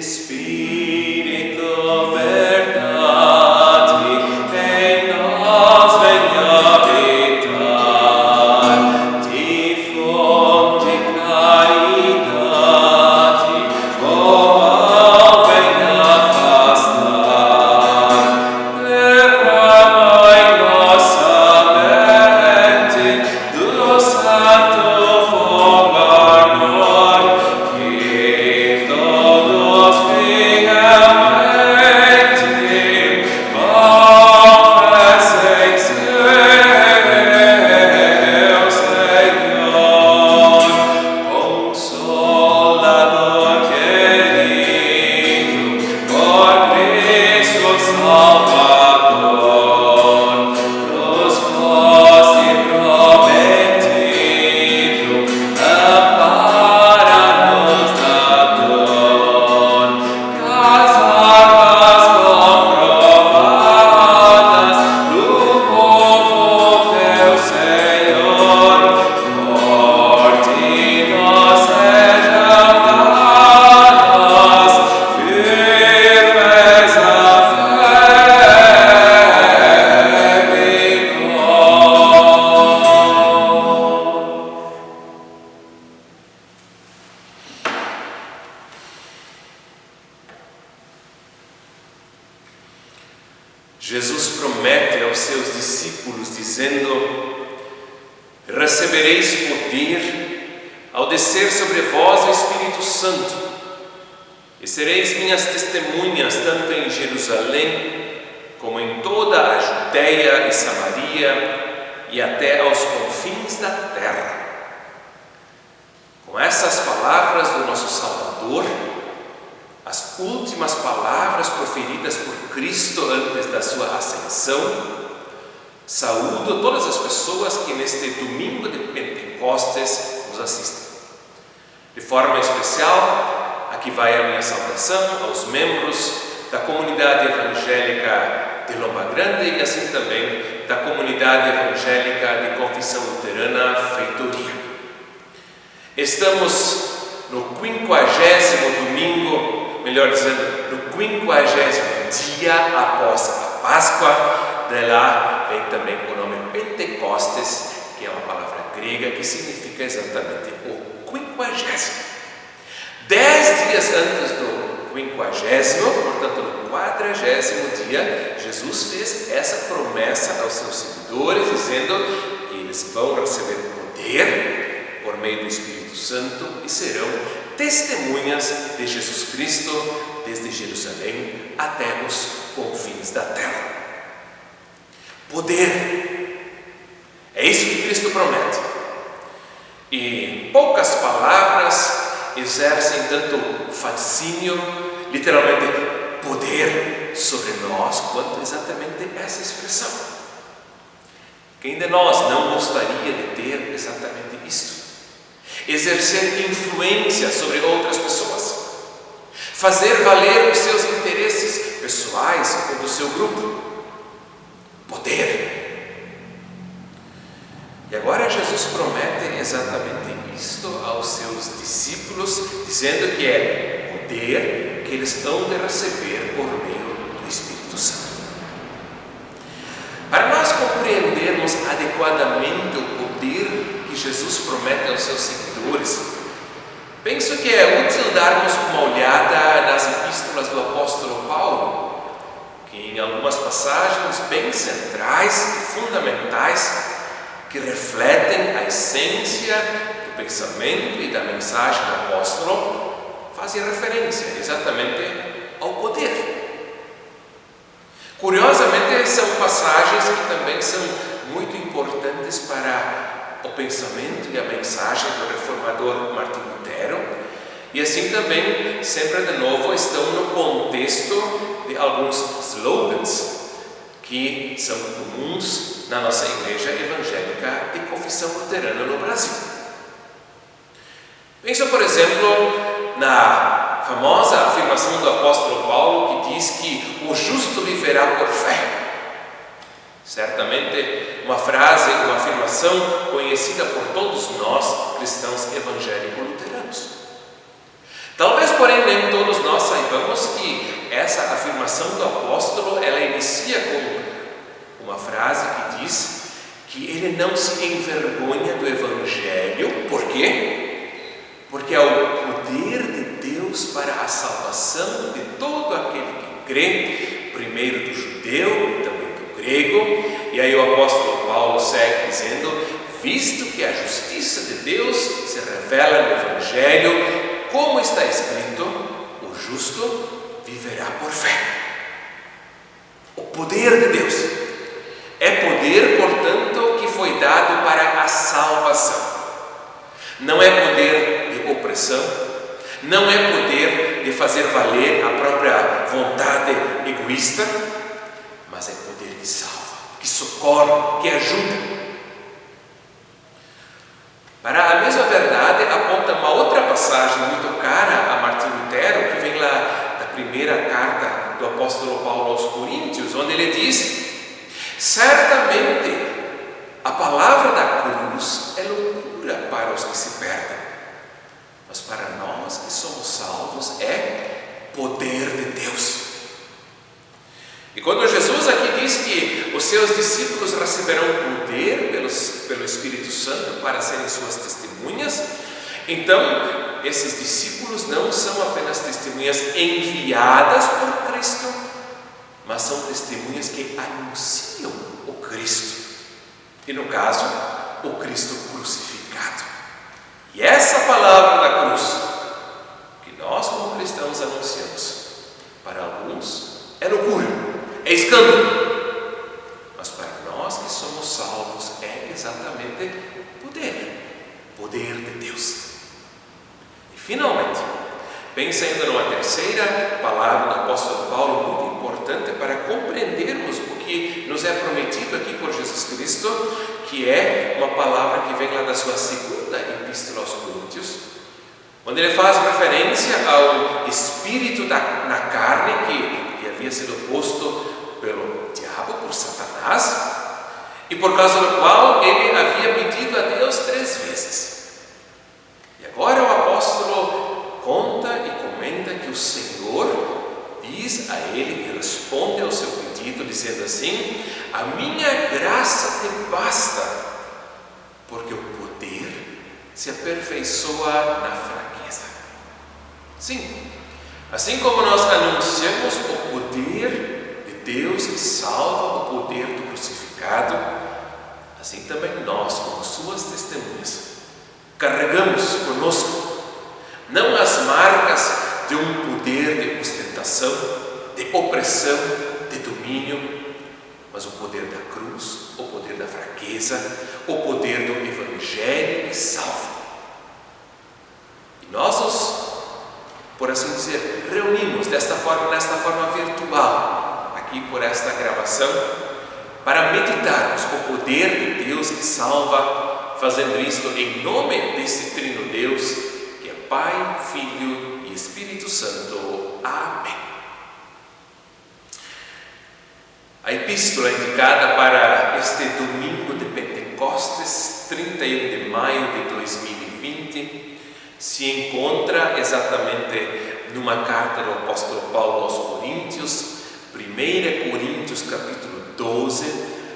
Espírito, verdade, em nós venha habitar, difunde caridade, o mal venha afastar, derrama em nossa mente do santo fogo ardor, que todos fielmente confessem seu Senhor, Consolador querido, por Cristo Salvador, nos foste prometido, ampara-nos da dor, que as armas comprovadas do povo teu Senhor, por ti nos sejam dadas, firmes a fé e vigor. Jesus promete aos seus discípulos, dizendo: recebereis poder ao descer sobre vós o Espírito Santo, e sereis minhas testemunhas tanto em Jerusalém, como em toda a Judeia e Samaria, e até aos confins da terra. Com essas palavras do nosso Salvador, as últimas palavras proferidas por Cristo antes da sua ascensão, saúdo todas as pessoas que neste domingo de Pentecostes nos assistem. De forma especial, aqui vai a minha saudação aos membros da comunidade evangélica de Lomba Grande e assim também da comunidade evangélica de Confissão Luterana Feitoria. Estamos no 50º domingo, melhor dizendo, no 50º dia após a Páscoa. De lá vem também o nome Pentecostes, que é uma palavra grega que significa exatamente o 50º. 10 dias antes do 50º, portanto no 40º dia, Jesus fez essa promessa aos seus seguidores, dizendo que eles vão receber poder por meio do Espírito Santo e serão testemunhas de Jesus Cristo desde Jerusalém até os confins da terra. Poder, é isso que Cristo promete. E poucas palavras exercem tanto fascínio, literalmente poder, sobre nós, quanto exatamente essa expressão. Quem de nós não gostaria de ter exatamente isto? Exercer influência sobre outras pessoas, fazer valer os seus interesses pessoais ou do seu grupo. Poder. E agora Jesus promete exatamente isto aos seus discípulos, dizendo que é poder que eles hão de receber por meio do Espírito Santo. Para nós compreendermos adequadamente o poder que Jesus promete aos seus seguidores, penso que é útil darmos uma olhada nas epístolas do apóstolo Paulo, que em algumas passagens bem centrais e fundamentais, que refletem a essência do pensamento e da mensagem do apóstolo, fazem referência exatamente ao poder. Curiosamente, são passagens que também são muito importantes para o pensamento e a mensagem do reformador Martinho Lutero, e assim também, sempre de novo, estão no contexto de alguns slogans que são comuns na nossa igreja evangélica de confissão luterana no Brasil. Penso, por exemplo, na famosa afirmação do apóstolo Paulo que diz que o justo viverá por fé. Certamente uma frase, uma afirmação conhecida por todos nós, cristãos evangélicos luteranos. Talvez, porém, porém, nem todos nós saibamos que essa afirmação do apóstolo, ela inicia com uma frase que diz que ele não se envergonha do Evangelho. Por quê? Porque é o poder de Deus para a salvação de todo aquele que crê, primeiro do judeu e também do grego. E aí o apóstolo Paulo segue dizendo: visto que a justiça de Deus se revela no Evangelho, como está escrito, o justo viverá por fé. O poder de Deus é poder, portanto, que foi dado para a salvação. Não é poder de opressão, não é poder de fazer valer a própria vontade egoísta, mas é poder que salva, que socorre, que ajuda. Para a mesma verdade aponta uma outra passagem muito cara a Martinho Lutero, que vem lá da primeira carta do apóstolo Paulo aos Coríntios, onde ele diz: certamente a palavra da cruz é loucura para os que se perdem, mas para nós que somos salvos é poder de Deus. E quando Jesus aqui diz que os seus discípulos receberão poder pelo Espírito Santo para serem suas testemunhas, então esses discípulos não são apenas testemunhas enviadas por Cristo, mas são testemunhas que anunciam o Cristo, e no caso, o Cristo crucificado. E essa palavra da cruz, que nós como cristãos anunciamos, para alguns é loucura, é escândalo, mas para nós que somos salvos é exatamente poder de Deus. E finalmente, pensando numa terceira palavra do apóstolo Paulo, muito importante para compreendermos o que nos é prometido aqui por Jesus Cristo, que é uma palavra que vem lá da sua segunda epístola aos Coríntios, onde ele faz referência ao espírito na carne que havia sido posto pelo diabo, por Satanás, e por causa do qual ele havia pedido a Deus 3 vezes. E agora o apóstolo conta e comenta que o Senhor diz a ele e responde ao seu pedido, dizendo assim: a minha graça te basta, porque o poder se aperfeiçoa na fraqueza. Sim, assim como nós anunciamos o poder de Deus que salva, o poder do crucificado, assim também nós, como suas testemunhas, carregamos conosco não as marcas de um poder de ostentação, de opressão, de domínio, mas o poder da cruz, o poder da fraqueza, o poder do Evangelho que salva. E nós nos, por assim dizer, reunimos nesta forma virtual, aqui por esta gravação, para meditarmos o poder de Deus que salva, fazendo isto em nome desse Trino Deus, que é Pai, Filho e Espírito Santo. Amém. A epístola indicada para este domingo de Pentecostes, 31 de maio de 2020, se encontra exatamente numa carta do apóstolo Paulo aos Coríntios, 1 Coríntios capítulo 12,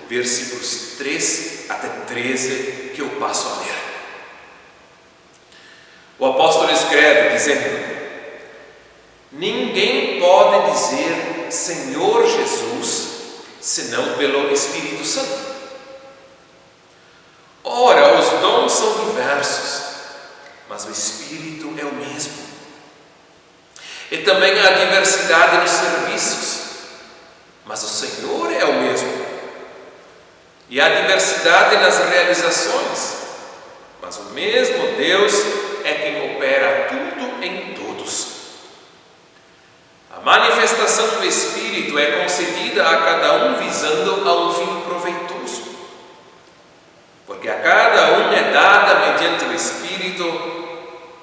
versículos 3 até 13, que eu passo a ler. O apóstolo escreve dizendo: ninguém pode dizer Senhor Jesus senão pelo Espírito Santo. Ora, os dons são diversos, mas o Espírito é o mesmo. E também há diversidade nos serviços, mas o Senhor é o mesmo. E há diversidade nas realizações, mas o mesmo Deus é quem opera tudo em todos. A manifestação do Espírito é concedida a cada um visando a um fim proveitoso, porque a cada um é dada mediante o Espírito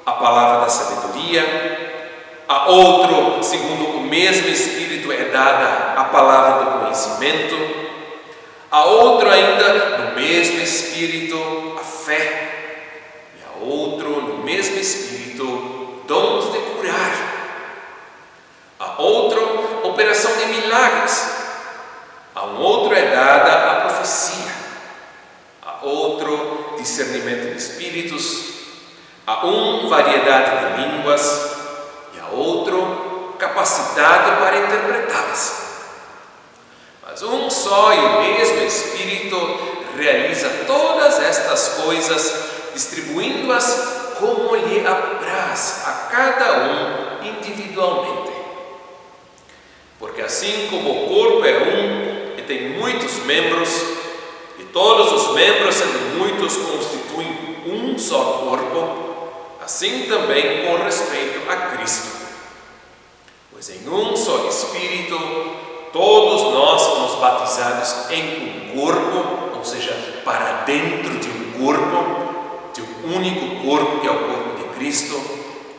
a palavra da sabedoria, a outro, segundo o mesmo Espírito, é dada a palavra do conhecimento, a outro ainda, no mesmo Espírito, a fé, e a outro, no mesmo Espírito, dons de curar, milagres, a um outro é dada a profecia, a outro discernimento de espíritos, a um variedade de línguas e a outro capacidade para interpretá-las. Mas um só e o mesmo Espírito realiza todas estas coisas, distribuindo-as como lhe apraz a cada um individualmente. Porque assim como o corpo é um e tem muitos membros, e todos os membros, sendo muitos, constituem um só corpo, assim também com respeito a Cristo. Pois em um só Espírito todos nós fomos batizados em um corpo, ou seja, para dentro de um corpo, de um único corpo que é o corpo de Cristo,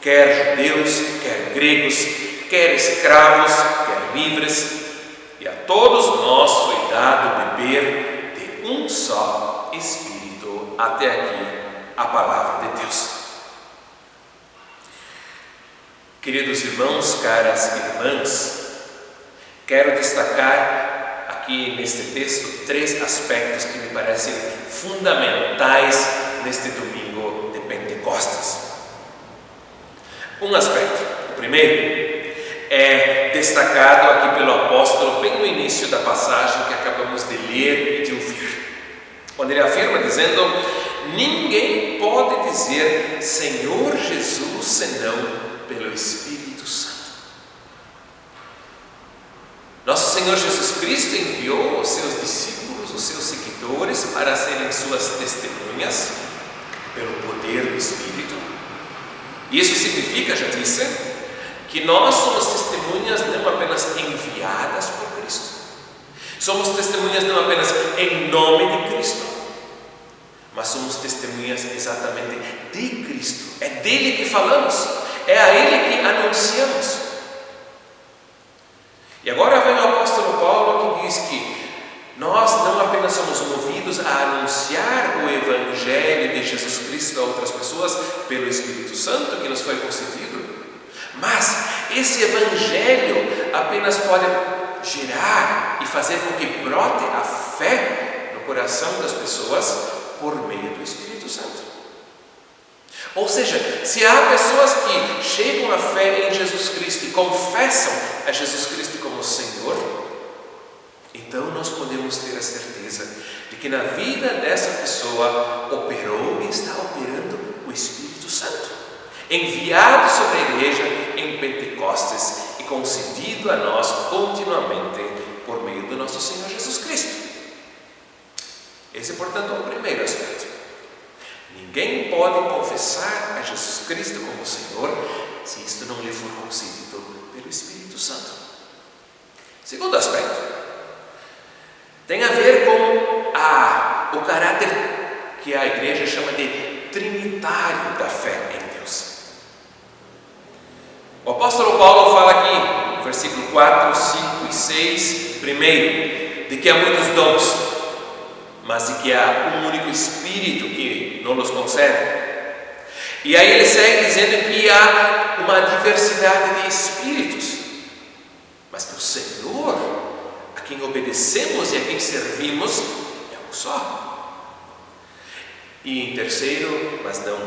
quer judeus, quer gregos, quer escravos, quer livres, e a todos nós foi dado beber de um só Espírito. Até aqui a palavra de Deus. Queridos irmãos, caras irmãs, quero destacar aqui neste texto 3 aspectos que me parecem fundamentais neste domingo de Pentecostes. Um aspecto, o primeiro, é destacado aqui pelo apóstolo bem no início da passagem que acabamos de ler e de ouvir, onde ele afirma dizendo: ninguém pode dizer Senhor Jesus senão pelo Espírito Santo. Nosso Senhor Jesus Cristo enviou os seus discípulos, os seus seguidores, para serem suas testemunhas pelo poder do Espírito. Isso significa, já disse, que nós somos testemunhas não apenas enviadas por Cristo, somos testemunhas não apenas em nome de Cristo, mas somos testemunhas exatamente de Cristo. É dele que falamos, é a ele que anunciamos. E agora vem o apóstolo Paulo que diz que nós não apenas somos movidos a anunciar o Evangelho de Jesus Cristo a outras pessoas pelo Espírito Santo que nos foi concedido, mas esse Evangelho apenas pode gerar e fazer com que brote a fé no coração das pessoas por meio do Espírito Santo. Ou seja, se há pessoas que chegam à fé em Jesus Cristo e confessam a Jesus Cristo como Senhor, então nós podemos ter a certeza de que na vida dessa pessoa operou e está operando o Espírito Santo, enviado sobre a igreja em Pentecostes e concedido a nós continuamente por meio do nosso Senhor Jesus Cristo. Esse, portanto, é o primeiro aspecto. Ninguém pode confessar a Jesus Cristo como Senhor se isto não lhe for concedido pelo Espírito Santo. Segundo aspecto, tem a ver com o caráter que a igreja chama de trinitário da fé em Deus. O apóstolo Paulo fala aqui, no versículo 4, 5 e 6, primeiro, de que há muitos dons, mas de que há um único Espírito que nos concede. E aí ele segue dizendo que há uma diversidade de espíritos, mas que o Senhor, a quem obedecemos e a quem servimos, é um só. E em terceiro, mas não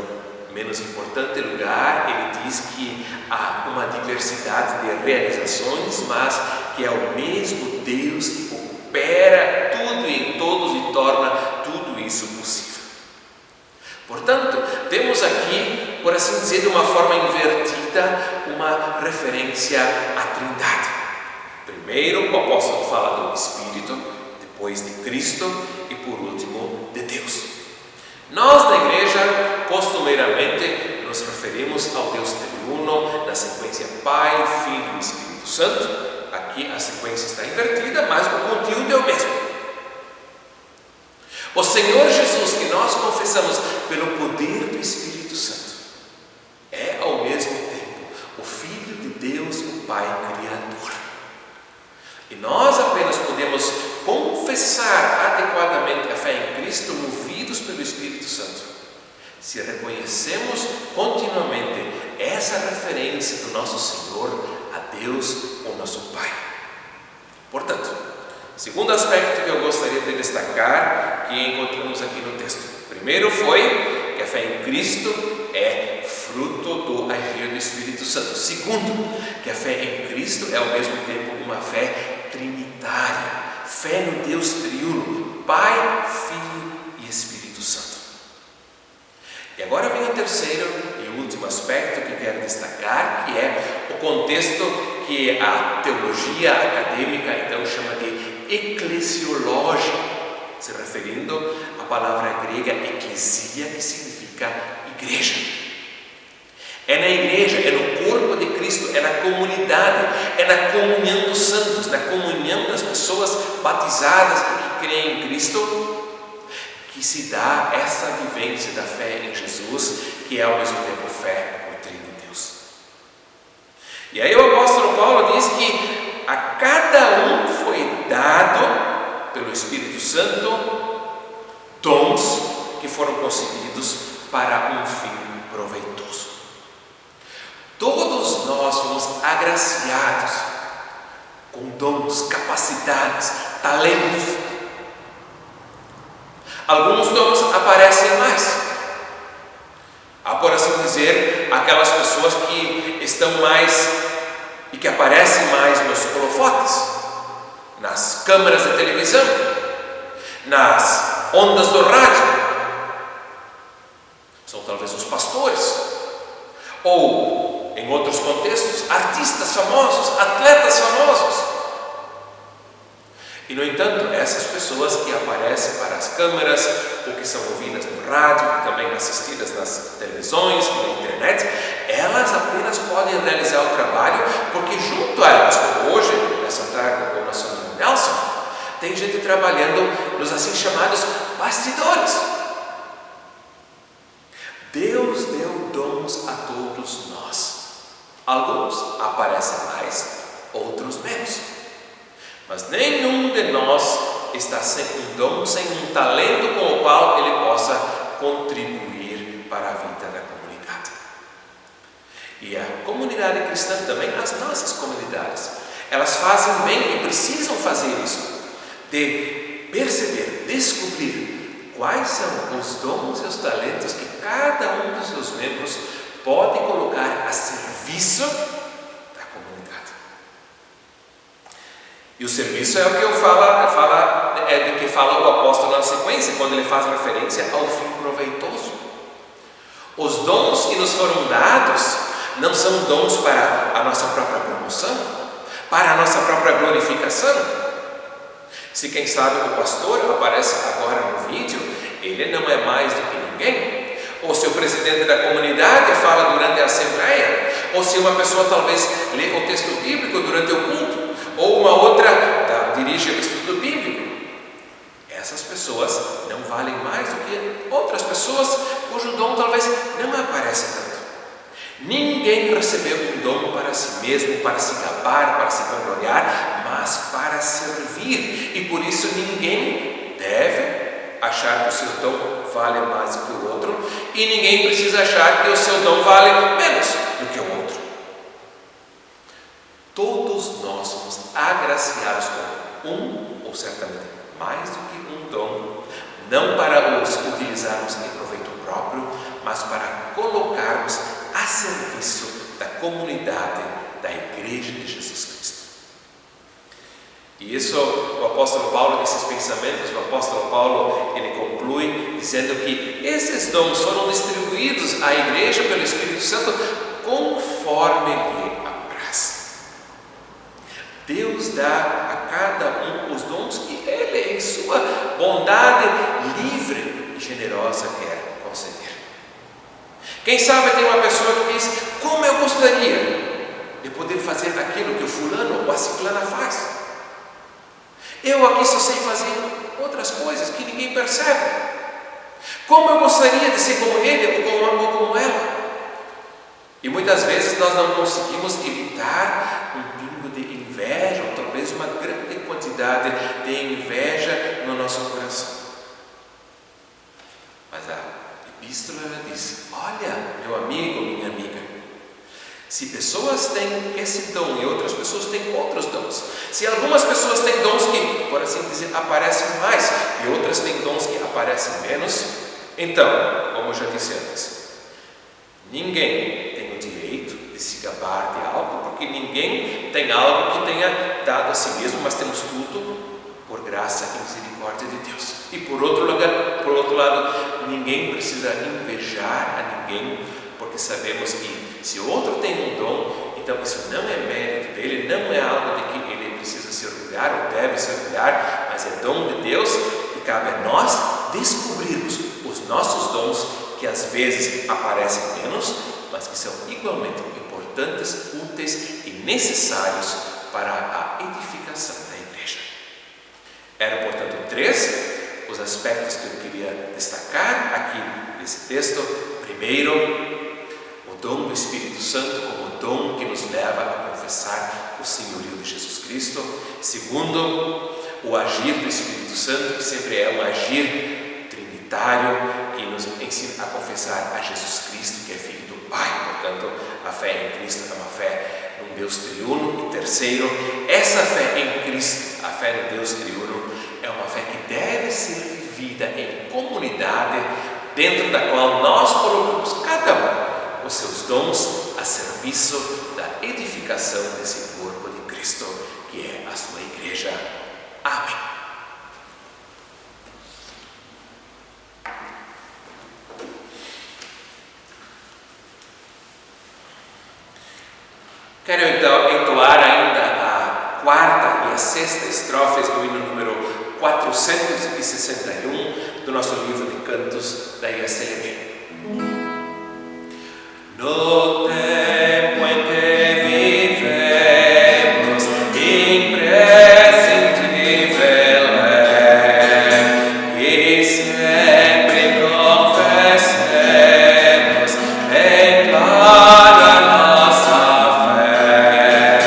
menos importante lugar, ele diz que há uma diversidade de realizações, mas que é o mesmo Deus que opera tudo em todos e torna tudo isso possível. Portanto, temos aqui, por assim dizer, de uma forma invertida, uma referência à Trindade. Primeiro, o apóstolo fala do Espírito, depois de Cristo e, por último, de Deus. Nós, na igreja, costumeiramente nos referimos ao Deus triuno na sequência Pai, Filho e Espírito Santo. Aqui a sequência está invertida, mas o conteúdo é o mesmo. O Senhor Jesus, que nós confessamos pelo poder do Espírito Santo, é ao mesmo tempo o Filho de Deus, o Pai Criador. E nós apenas podemos confessar adequadamente a fé em Cristo, movidos pelo Espírito Santo, se reconhecemos continuamente essa referência do nosso Senhor a Deus, o nosso Pai. Portanto, segundo aspecto que eu gostaria de destacar, que encontramos aqui no texto. Primeiro foi que a fé em Cristo é fruto do agir do Espírito Santo. Segundo, que a fé em Cristo é ao mesmo tempo uma fé trinitária, fé no Deus triuno, Pai, Filho e Espírito Santo. E agora vem o terceiro e último aspecto que quero destacar, que é o contexto que a teologia acadêmica então chama de eclesiológico, se referindo à palavra grega eclesia, que significa igreja. É na igreja, é no corpo de Cristo, é na comunidade, é na comunhão dos santos, na comunhão das pessoas batizadas e que creem em Cristo, que se dá essa vivência da fé em Jesus, que é ao mesmo tempo fé no Trino Deus. E aí o apóstolo Paulo diz que a cada um foi dado pelo Espírito Santo dons que foram concedidos para um fim proveitoso. Todos nós fomos agraciados com dons, capacidades, talentos. Alguns dons aparecem mais. Há, por assim dizer, aquelas pessoas que estão mais e que aparecem mais nos holofotes, nas câmeras de televisão, nas ondas do rádio. São talvez os pastores, ou em outros contextos, artistas famosos, atletas famosos. E, no entanto, essas pessoas que aparecem para as câmeras, ou que são ouvidas no rádio, e também assistidas nas televisões e na internet, elas apenas podem realizar o trabalho porque junto a elas, como hoje, nessa tarde com o nosso amigo Nelson, tem gente trabalhando nos assim chamados bastidores. Deus deu dons a todos nós. Alguns aparecem mais, outros menos. Mas nenhum de nós está sem um dom, sem um talento com o qual ele possa contribuir para a vida da comunidade. E a comunidade cristã também, as nossas comunidades, elas fazem bem e precisam fazer isso, de perceber, descobrir quais são os dons e os talentos que cada um dos seus membros pode colocar a serviço da comunidade. E o serviço é o que é do que fala o apóstolo na sequência, quando ele faz referência ao fim proveitoso. Os dons que nos foram dados não são dons para a nossa própria promoção, para a nossa própria glorificação. Se quem sabe o pastor aparece agora no vídeo, ele não é mais do que ninguém. Ou se o presidente da comunidade fala durante a assembleia, ou se uma pessoa talvez lê o texto bíblico durante o culto, ou uma outra dirige o estudo bíblico. Essas pessoas não valem mais do que outras pessoas cujo dom talvez não aparece tanto. Ninguém recebeu um dom para si mesmo, para se gabar, para se vangloriar, mas para servir. E por isso ninguém deve achar que o seu dom vale mais do que o outro, e ninguém precisa achar que o seu dom vale menos do que o outro. Todos nós somos agraciados com um, ou certamente mais do que um dom, não para os utilizarmos em proveito próprio, mas para colocarmos a serviço da comunidade da Igreja de Jesus Cristo. E isso, o apóstolo Paulo, nesses pensamentos, o apóstolo Paulo, ele conclui dizendo que esses dons foram distribuídos à igreja pelo Espírito Santo conforme lhe apraz. Deus dá a cada um os dons que ele, em sua bondade livre e generosa, quer conceder. Quem sabe tem uma pessoa que diz: como eu gostaria de poder fazer aquilo que o fulano ou a ciclana faz. Eu aqui só sei fazer outras coisas que ninguém percebe. Como eu gostaria de ser como ele ou como ela. E muitas vezes nós não conseguimos evitar um pingo de inveja, ou talvez uma grande quantidade de inveja no nosso coração. Mas a epístola diz: olha, meu amigo, minha amiga, Se pessoas têm esse dom e outras pessoas têm outros dons, se algumas pessoas têm dons que, por assim dizer, aparecem mais e outras têm dons que aparecem menos, então, como eu já disse antes, ninguém tem o direito de se gabar de algo, porque ninguém tem algo que tenha dado a si mesmo, mas temos tudo por graça e misericórdia de Deus. E por outro lado, ninguém precisa invejar a ninguém, porque sabemos que se o outro tem um dom, então isso não é mérito dele, não é algo de que ele precisa se orgulhar ou deve se orgulhar, mas é dom de Deus e cabe a nós descobrirmos os nossos dons, que às vezes aparecem menos, mas que são igualmente importantes, úteis e necessários para a edificação da igreja. Eram, portanto, 3 os aspectos que eu queria destacar aqui nesse texto. Primeiro, o dom do Espírito Santo como o dom que nos leva a confessar o senhorio de Jesus Cristo. Segundo, o agir do Espírito Santo, que sempre é um agir trinitário, que nos ensina a confessar a Jesus Cristo, que é Filho do Pai. Portanto, a fé em Cristo é uma fé num Deus triuno. E terceiro, essa fé em Cristo, a fé no Deus triuno, é uma fé que deve ser vivida em comunidade, dentro da qual nós colocamos cada um os seus dons a serviço da edificação desse corpo de Cristo, que é a sua igreja. Amém. Quero então entoar ainda a 4ª e a 6ª estrofes do hino número 461 do nosso livro de cantos da ISLB. No tempo em que vivemos, imprescindível é que sempre confessemos em clara nossa fé,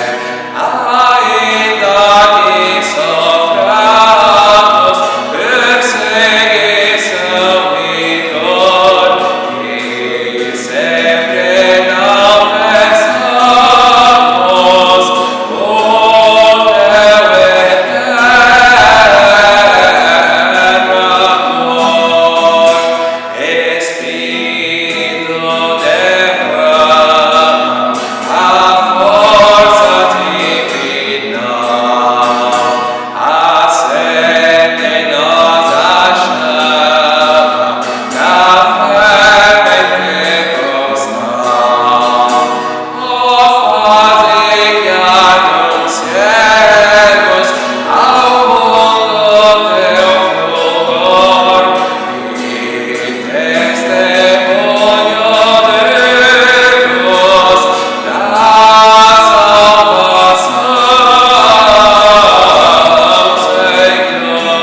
ainda que soframos perseguição e dor, que sempre não peçamos o teu eterno amor. Espírito derrama a força divina, acende em nós a chama da fé pentecostal. Ó, faze que anunciemos ao mundo teu fulgor e testemunho demos da salvação, Senhor.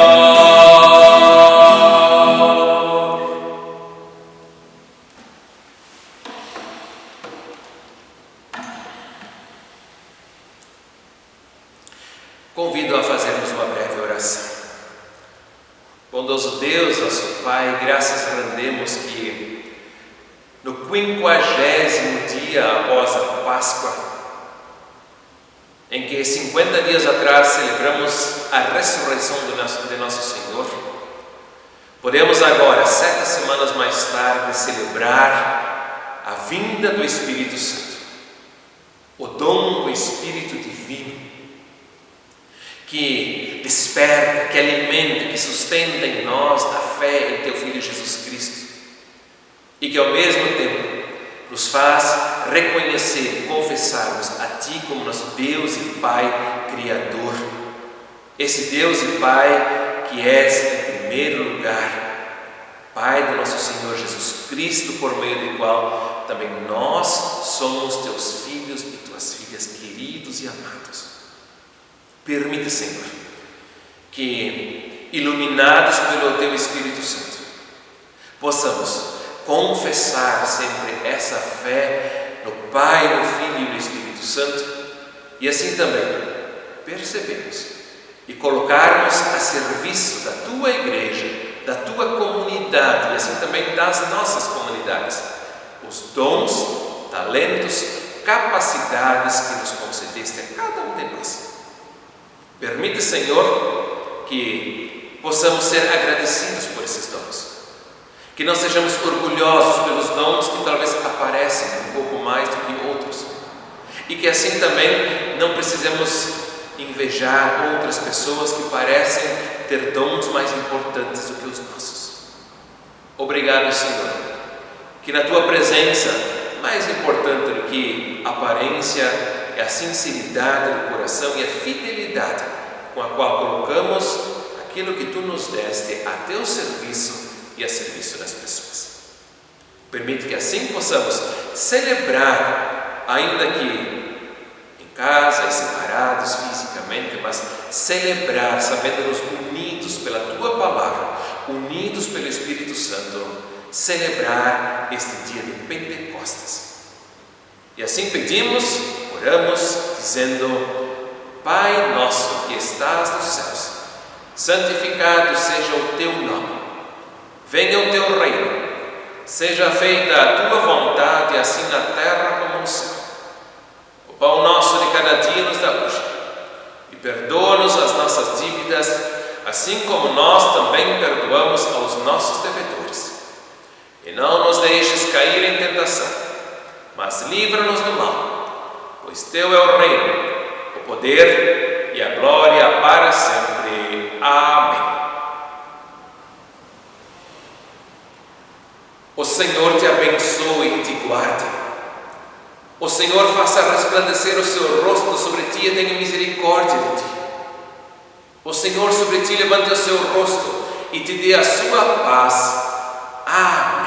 Convido a fazermos uma breve oração. Bondoso Deus, nosso Pai, graças rendemos que no 50º dia após a Páscoa, em que 50 dias atrás celebramos a ressurreição de nosso Senhor, podemos agora, 7 semanas mais tarde, celebrar a vinda do Espírito Santo, o dom do Espírito Divino, que desperta, que alimenta, que sustenta em nós a fé em Teu Filho Jesus Cristo, e que ao mesmo tempo nos faz reconhecer e confessarmos a Ti como nosso Deus e Pai Criador. Esse Deus e Pai que és, em primeiro lugar, Pai do nosso Senhor Jesus Cristo, por meio do qual também nós somos Teus filhos e Tuas filhas queridos e amados. Permite, Senhor, que, iluminados pelo Teu Espírito Santo, possamos confessar sempre essa fé no Pai, no Filho e no Espírito Santo, e assim também percebemos e colocarmos a serviço da Tua igreja, da Tua comunidade e assim também das nossas comunidades os dons, talentos, capacidades que nos concedeste a cada um de nós. Permite, Senhor, que possamos ser agradecidos por esses dons, que não sejamos orgulhosos pelos dons que talvez aparecem um pouco mais do que outros, e que assim também não precisemos invejar outras pessoas que parecem ter dons mais importantes do que os nossos. Obrigado, Senhor, que na Tua presença, mais importante do que a aparência, é a sinceridade do coração e a fidelidade com a qual colocamos aquilo que Tu nos deste a Teu serviço e a serviço das pessoas. Permite que assim possamos celebrar, ainda que em casa e separados fisicamente, mas celebrar sabendo-nos unidos pela Tua palavra, unidos pelo Espírito Santo, celebrar este dia de Pentecostes. E assim pedimos, oramos, dizendo: Pai nosso que estás nos céus, santificado seja o Teu nome. Venha o Teu reino. Seja feita a Tua vontade, assim na terra como no céu. O pão nosso de cada dia nos dá hoje. E perdoa-nos as nossas dívidas, assim como nós também perdoamos aos nossos devedores. E não nos deixes cair em tentação, mas livra-nos do mal, pois Teu é o reino, o poder e a glória para sempre. Amém. O Senhor te abençoe e te guarde. O Senhor faça resplandecer o seu rosto sobre ti e tenha misericórdia de ti. O Senhor sobre ti levante o seu rosto e te dê a sua paz. Amém.